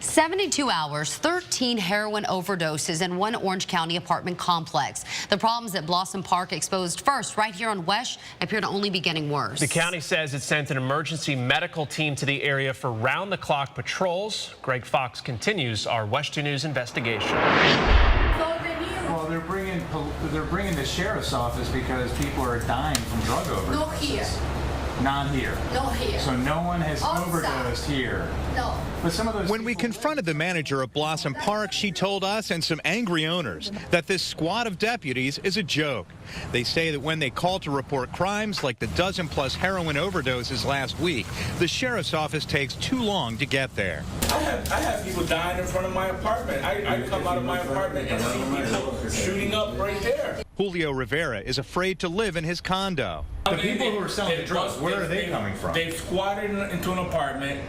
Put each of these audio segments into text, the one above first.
72 hours, 13 heroin overdoses in one Orange County apartment complex. The problems at Blossom Park exposed first right here on WESH appear to only be getting worse. The county says it sent an emergency medical team to the area for round-the-clock patrols. Greg Fox continues our WESH 2 News investigation. Well, they're bringing the sheriff's office because people are dying from drug overdoses. Not here. Not here. Not here. So no one has Outside. overdosed here. No. But some of those When we confronted the manager of Blossom Park, she told us and some angry owners that this squad of deputies is a joke. They say that when they call to report crimes like the dozen-plus heroin overdoses last week, the sheriff's office takes too long to get there. I have people dying in front of my apartment. I come out of my apartment and see people shooting up right there. Julio Rivera is afraid to live in his condo. The people who are selling the drugs, where are they coming from? They've squatted into an apartment.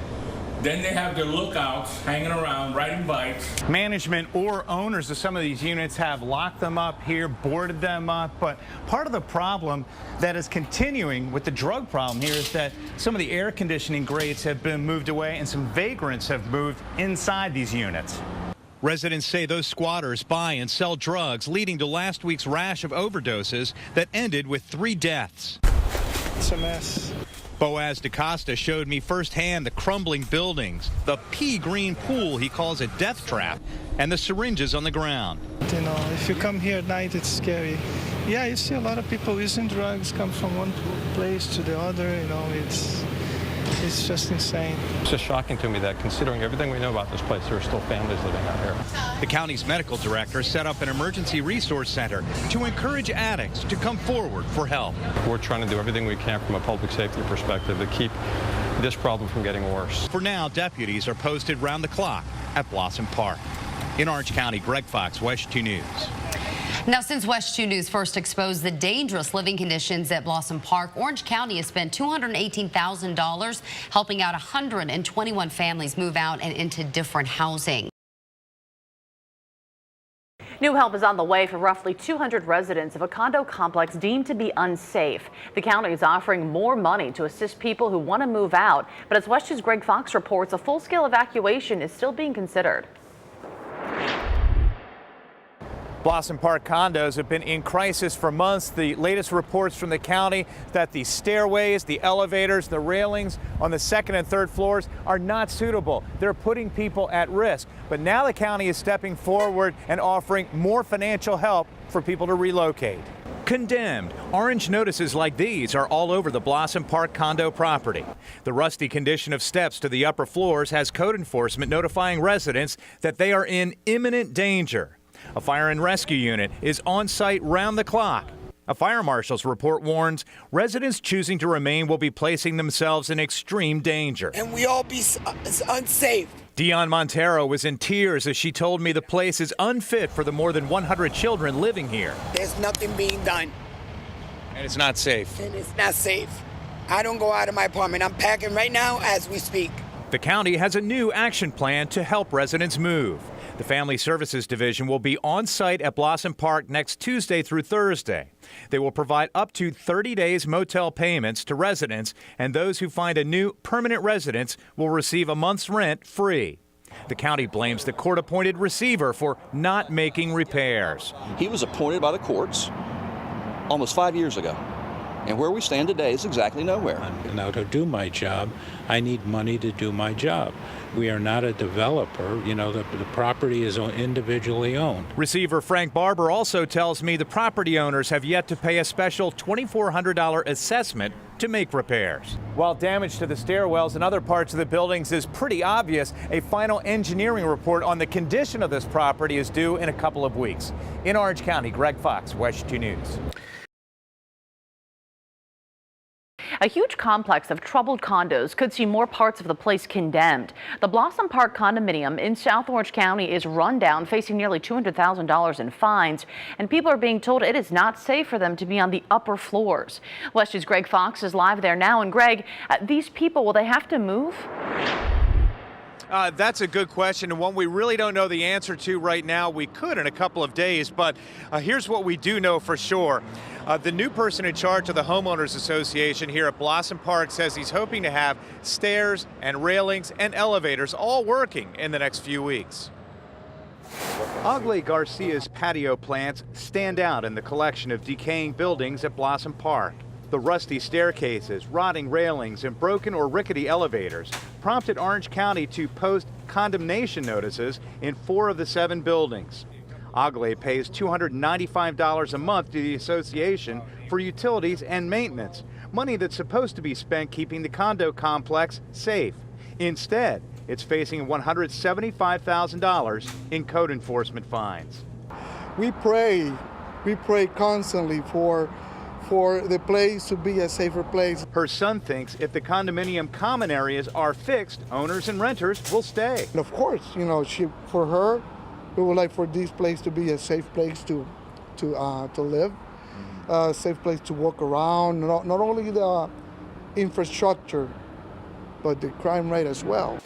Then they have their lookouts hanging around, riding bikes. Management or owners of some of these units have locked them up here, boarded them up. But part of the problem that is continuing with the drug problem here is that some of the air conditioning grates have been moved away and some vagrants have moved inside these units. Residents say those squatters buy and sell drugs, leading to last week's rash of overdoses that ended with 3 deaths. It's a mess. Boaz DaCosta showed me firsthand the crumbling buildings, the pea-green pool he calls a death trap, and the syringes on the ground. You know, if you come here at night, it's scary. Yeah, you see a lot of people using drugs, come from one place to the other. You know, it's just insane. It's just shocking to me that, considering everything we know about this place, there are still families living out here. The county's medical director set up an emergency resource center to encourage addicts to come forward for help. We're trying to do everything we can from a public safety perspective to keep this problem from getting worse. For now, deputies are posted round the clock at Blossom Park. In Orange County, Greg Fox, WESH 2 News. Now, since WESH 2 News first exposed the dangerous living conditions at Blossom Park, Orange County has spent $218,000 helping out 121 families move out and into different housing. New help is on the way for roughly 200 residents of a condo complex deemed to be unsafe. The county is offering more money to assist people who want to move out. But as WESH 2's Greg Fox reports, a full-scale evacuation is still being considered. Blossom Park condos have been in crisis for months. The latest reports from the county that the stairways, the elevators, the railings on the 2nd and 3rd floors are not suitable. They're putting people at risk. But now the county is stepping forward and offering more financial help for people to relocate. Condemned. Orange notices like these are all over the Blossom Park condo property. The rusty condition of steps to the upper floors has code enforcement notifying residents that they are in imminent danger. A fire and rescue unit is on site round the clock. A fire marshal's report warns residents choosing to remain will be placing themselves in extreme danger. And we all be unsafe. Dion Montero was in tears as she told me the place is unfit for the more than 100 children living here. There's nothing being done. And it's not safe. And it's not safe. I don't go out of my apartment. I'm packing right now as we speak. The county has a new action plan to help residents move. The Family Services Division will be on site at Blossom Park next Tuesday through Thursday. They will provide up to 30 days motel payments to residents, and those who find a new permanent residence will receive a month's rent free. The county blames the court-appointed receiver for not making repairs. He was appointed by the courts almost 5 years ago. And where we stand today is exactly nowhere. Now, to do my job, I need money to do my job. We are not a developer. You know, the property is individually owned. Receiver Frank Barber also tells me the property owners have yet to pay a special $2,400 assessment to make repairs. While damage to the stairwells and other parts of the buildings is pretty obvious, a final engineering report on the condition of this property is due in a couple of weeks. In Orange County, Greg Fox, WESH 2 News. A huge complex of troubled condos could see more parts of the place condemned. The Blossom Park condominium in South Orange County is run down, facing nearly $200,000 in fines, and people are being told it is not safe for them to be on the upper floors. WESH 2's Greg Fox is live there now. And Greg, these people, will they have to move? That's a good question, and one we really don't know the answer to right now. We could in a couple of days, but here's what we do know for sure. The new person in charge of the Homeowners Association here at Blossom Park says he's hoping to have stairs and railings and elevators all working in the next few weeks. Ogle Garcia's patio plants stand out in the collection of decaying buildings at Blossom Park. The rusty staircases, rotting railings, and broken or rickety elevators prompted Orange County to post condemnation notices in 4 of the 7 buildings. Ogle pays $295 a month to the association for utilities and maintenance, money that's supposed to be spent keeping the condo complex safe. Instead, it's facing $175,000 in code enforcement fines. We pray constantly for the place to be a safer place. Her son thinks if the condominium common areas are fixed, owners and renters will stay. And of course, you know, for her, we would like for this place to be a safe place to live, a safe place to walk around. Not only the infrastructure, but the crime rate as well.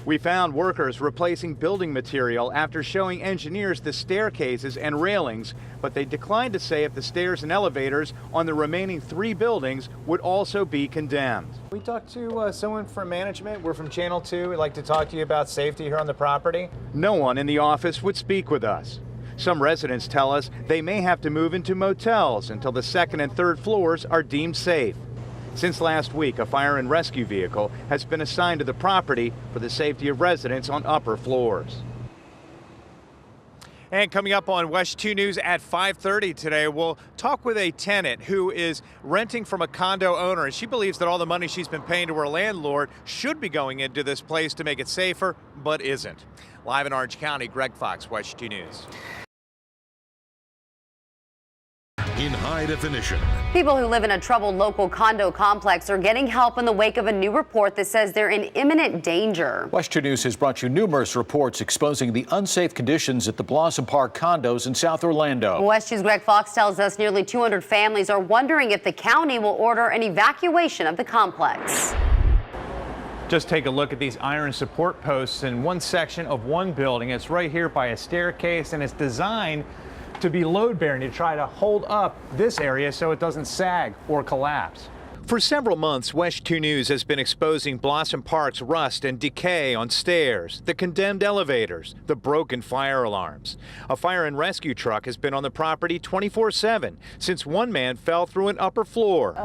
We found workers replacing building material after showing engineers the staircases and railings, but they declined to say if the stairs and elevators on the remaining 3 buildings would also be condemned. We talked to someone from management. We're from Channel 2. We'd like to talk to you about safety here on the property. No one in the office would speak with us. Some residents tell us they may have to move into motels until the 2nd and 3rd floors are deemed safe. Since last week, a fire and rescue vehicle has been assigned to the property for the safety of residents on upper floors. And coming up on WESH 2 News at 5:30 today, we'll talk with a tenant who is renting from a condo owner, and she believes that all the money she's been paying to her landlord should be going into this place to make it safer, but isn't. Live in Orange County, Greg Fox, WESH 2 News. In high definition. People who live in a troubled local condo complex are getting help in the wake of a new report that says they're in imminent danger. WESH 2 News has brought you numerous reports exposing the unsafe conditions at the Blossom Park condos in South Orlando. WESH 2's Greg Fox tells us nearly 200 families are wondering if the county will order an evacuation of the complex. Just take a look at these iron support posts in one section of one building. It's right here by a staircase, and it's designed to be load bearing to try to hold up this area so it doesn't sag or collapse. For several months, WESH 2 News has been exposing Blossom Park's rust and decay on stairs, the condemned elevators, the broken fire alarms. A fire and rescue truck has been on the property 24/7 since one man fell through an upper floor.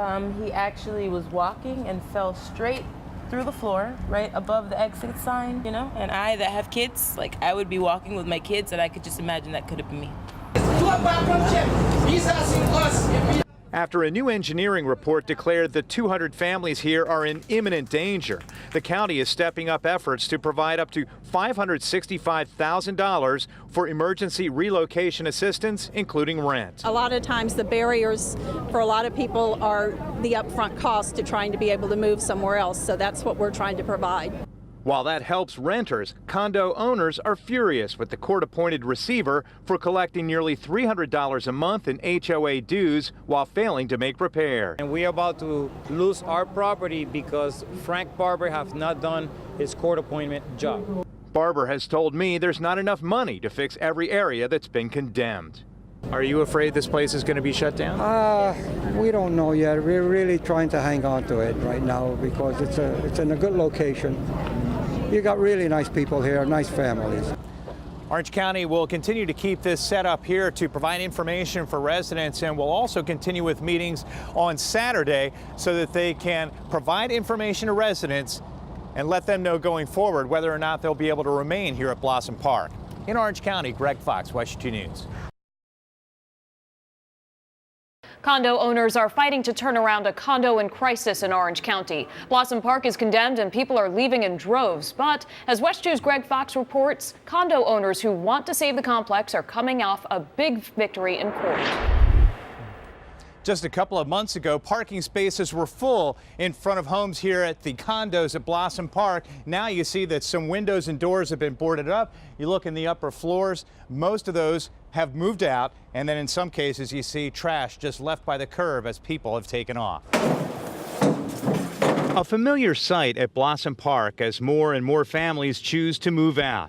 He actually was walking and fell straight through the floor, right above the exit sign, you know? And I that have kids, like I would be walking with my kids and I could just imagine that could have been me. He's asking us if we... After a new engineering report declared the 200 families here are in imminent danger, the county is stepping up efforts to provide up to $565,000 for emergency relocation assistance, including rent. A lot of times the barriers for a lot of people are the upfront cost to trying to be able to move somewhere else, so that's what we're trying to provide. While that helps renters, condo owners are furious with the court-appointed receiver for collecting nearly $300 a month in HOA dues while failing to make repairs. And we're about to lose our property because Frank Barber has not done his court appointment job. Barber has told me there's not enough money to fix every area that's been condemned. Are you afraid this place is going to be shut down? We don't know yet. We're really trying to hang on to it right now because it's in a good location. You got really nice people here, nice families. Orange County will continue to keep this set up here to provide information for residents, and will also continue with meetings on Saturday so that they can provide information to residents and let them know going forward whether or not they'll be able to remain here at Blossom Park. In Orange County, Greg Fox, WESH 2 News. Condo owners are fighting to turn around a condo in crisis in Orange County. Blossom Park is condemned and people are leaving in droves. But as WESH 2's Greg Fox reports, condo owners who want to save the complex are coming off a big victory in court. Just a couple of months ago, parking spaces were full in front of homes here at the condos at Blossom Park. Now you see that some windows and doors have been boarded up. You look in the upper floors, most of those have moved out, and then in some cases you see trash just left by the curb as people have taken off. A familiar sight at Blossom Park as more and more families choose to move out.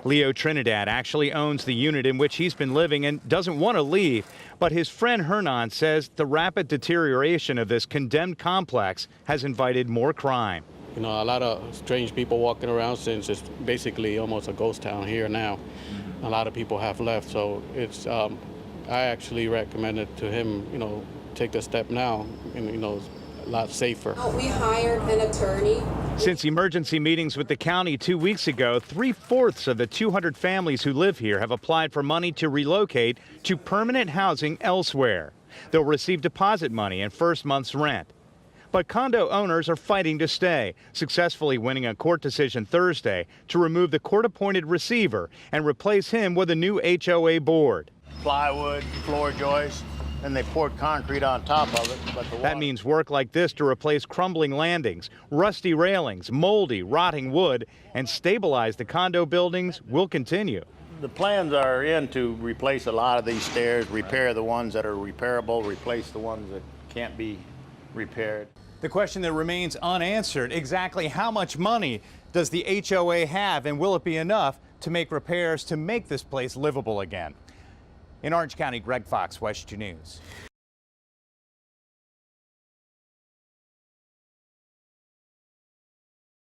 Leo Trinidad actually owns the unit in which he's been living and doesn't want to leave, but his friend Hernan says the rapid deterioration of this condemned complex has invited more crime. You know, a lot of strange people walking around since it's basically almost a ghost town here now. A lot of people have left, so it's, I actually recommended to him, you know, take the step now, and, you know, a lot safer. We hired an attorney. Since emergency meetings with the county 2 weeks ago, 3/4 of the 200 families who live here have applied for money to relocate to permanent housing elsewhere. They'll receive deposit money and first month's rent. But condo owners are fighting to stay, successfully winning a court decision Thursday to remove the court-appointed receiver and replace him with a new HOA board. Plywood, floor joists, and they poured concrete on top of it. But that means work like this to replace crumbling landings, rusty railings, moldy, rotting wood, and stabilize the condo buildings will continue. The plans are in to replace a lot of these stairs, repair the ones that are repairable, replace the ones that can't be repaired. The question that remains unanswered, exactly how much money does the HOA have, and will it be enough to make repairs to make this place livable again? In Orange County, Greg Fox, WESH 2 News.